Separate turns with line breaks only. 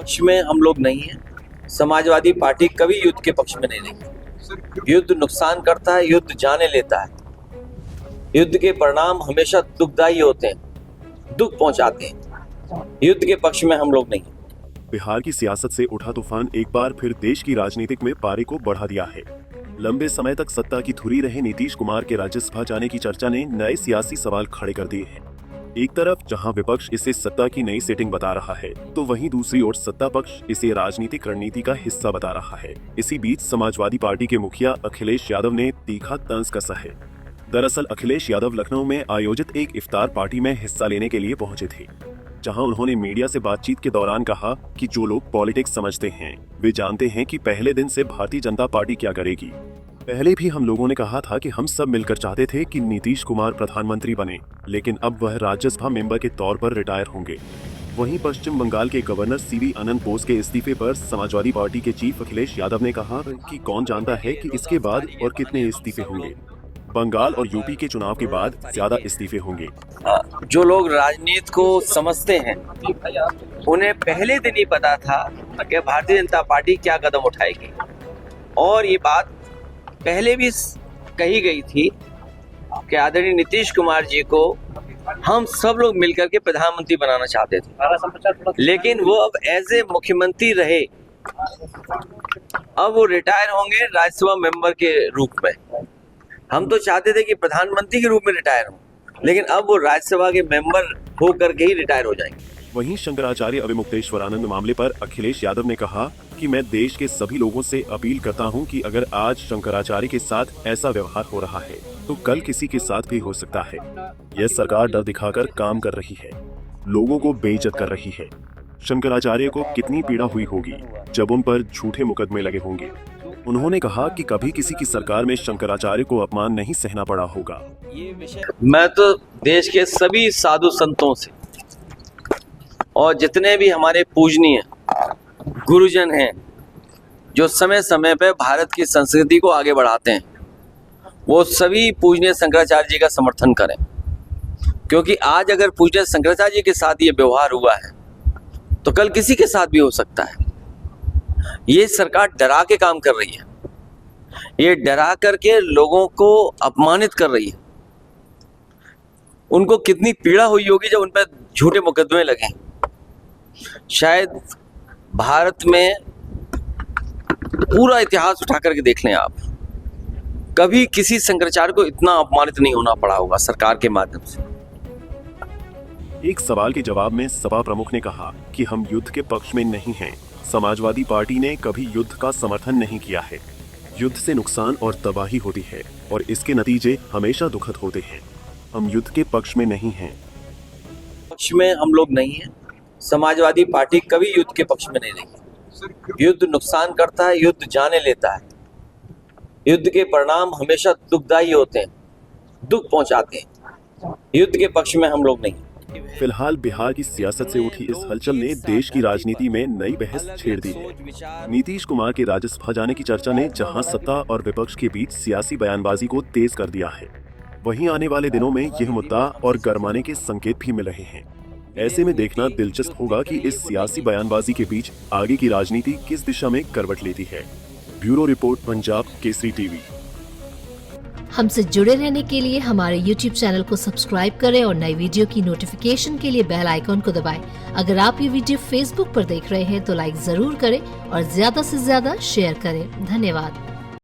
पक्ष में हम लोग नहीं हैं। समाजवादी पार्टी कभी युद्ध के पक्ष में नहीं रही। युद्ध नुकसान करता है, युद्ध जाने लेता है। युद्ध के परिणाम हमेशा दुखदायी होते हैं, दुख पहुंचाते हैं। युद्ध के पक्ष में हम लोग नहीं हैं।
बिहार की सियासत से उठा तूफान एक बार फिर देश की राजनीतिक में पारे को बढ़ा दिया है। लंबे समय तक सत्ता की धुरी रहे नीतीश कुमार के राज्यसभा जाने की चर्चा ने नए सियासी सवाल खड़े कर दिए हैं। एक तरफ जहां विपक्ष इसे सत्ता की नई सेटिंग बता रहा है, तो वहीं दूसरी ओर सत्ता पक्ष इसे राजनीतिक रणनीति का हिस्सा बता रहा है। इसी बीच समाजवादी पार्टी के मुखिया अखिलेश यादव ने तीखा तंज कसा है। दरअसल अखिलेश यादव लखनऊ में आयोजित एक इफ्तार पार्टी में हिस्सा लेने के लिए पहुंचे थे, जहां उन्होंने मीडिया से बातचीत के दौरान कहा कि जो लोग पॉलिटिक्स समझते हैं वे जानते हैं कि पहले दिन से भारतीय जनता पार्टी क्या करेगी। पहले भी हम लोगों ने कहा था कि हम सब मिलकर चाहते थे कि नीतीश कुमार प्रधानमंत्री बने, लेकिन अब वह राज्यसभा मेंबर के तौर पर रिटायर होंगे। वहीं पश्चिम बंगाल के गवर्नर सीवी आनंद बोस के इस्तीफे पर समाजवादी पार्टी के चीफ अखिलेश यादव ने कहा कि कौन जानता है कि इसके बाद और कितने इस्तीफे होंगे। बंगाल और यूपी के चुनाव के बाद ज्यादा इस्तीफे होंगे।
जो लोग राजनीति को समझते हैं उन्हें पहले दिन ही पता था कि भारतीय जनता पार्टी क्या कदम उठाएगी, और ये बात पहले भी कही गई थी कि आदरणीय नीतीश कुमार जी को हम सब लोग मिलकर के प्रधानमंत्री बनाना चाहते थे, लेकिन वो अब एज ए मुख्यमंत्री रहे। अब वो रिटायर होंगे राज्यसभा मेंबर के रूप में। हम तो चाहते थे कि प्रधानमंत्री के रूप में रिटायर हो, लेकिन अब वो राज्यसभा के मेंबर होकर के ही रिटायर हो जाएंगे।
वहीं शंकराचार्य अविमुक्तेश्वरानंद मामले पर अखिलेश यादव ने कहा कि मैं देश के सभी लोगों से अपील करता हूं कि अगर आज शंकराचार्य के साथ ऐसा व्यवहार हो रहा है तो कल किसी के साथ भी हो सकता है। यह सरकार डर दिखाकर काम कर रही है, लोगों को बेइज्जत कर रही है। शंकराचार्य को कितनी पीड़ा हुई होगी जब उन पर झूठे मुकदमे लगे होंगे। उन्होंने कहा कि कभी किसी की सरकार में शंकराचार्य को अपमान नहीं सहना पड़ा होगा।
मैं तो देश के सभी साधु संतों से और जितने भी हमारे पूजनीय गुरुजन हैं जो समय समय पर भारत की संस्कृति को आगे बढ़ाते हैं, वो सभी पूजनीय शंकराचार्य जी का समर्थन करें, क्योंकि आज अगर पूजनीय शंकराचार्य जी के साथ ये व्यवहार हुआ है तो कल किसी के साथ भी हो सकता है। ये सरकार डरा के काम कर रही है, ये डरा करके लोगों को अपमानित कर रही है। उनको कितनी पीड़ा हुई होगी जब उन पर झूठे मुकदमे लगे। शायद भारत में पूरा इतिहास उठा करके देख लें आप, कभी किसी शंकराचार्य को इतना अपमानित नहीं होना पड़ा होगा सरकार के माध्यम से।
एक सवाल के जवाब में सपा प्रमुख ने कहा कि हम युद्ध के पक्ष में नहीं हैं। समाजवादी पार्टी ने कभी युद्ध का समर्थन नहीं किया है। युद्ध से नुकसान और तबाही होती है और इसके नतीजे हमेशा दुखद होते हैं। हम युद्ध के पक्ष में नहीं हैं।
पक्ष में हम लोग नहीं हैं। समाजवादी पार्टी कभी युद्ध के पक्ष में नहीं रही। युद्ध नुकसान करता है, युद्ध जाने लेता है। युद्ध के परिणाम हमेशा दुखदायी होते हैं, दुख पहुंचाते हैं। युद्ध के पक्ष में हम लोग नहीं।
फिलहाल बिहार की सियासत से उठी इस हलचल ने देश की राजनीति में नई बहस छेड़ दी है। नीतीश कुमार के राज्यसभा जाने की चर्चा ने जहां सत्ता और विपक्ष के बीच सियासी बयानबाजी को तेज कर दिया है, वहीं आने वाले दिनों में यह मुद्दा और गरमाने के संकेत भी मिल रहे हैं। ऐसे में देखना दिलचस्प होगा कि इस सियासी बयानबाजी के बीच आगे की राजनीति किस दिशा में करवट लेती है। Bureau report, Punjab Kesari TV.
हमसे जुड़े रहने के लिए हमारे YouTube चैनल को सब्सक्राइब करें और नई वीडियो की नोटिफिकेशन के लिए बेल आइकॉन को दबाएं। अगर आप ये वीडियो Facebook पर देख रहे हैं तो लाइक जरूर करें और ज्यादा से ज्यादा शेयर करें। धन्यवाद।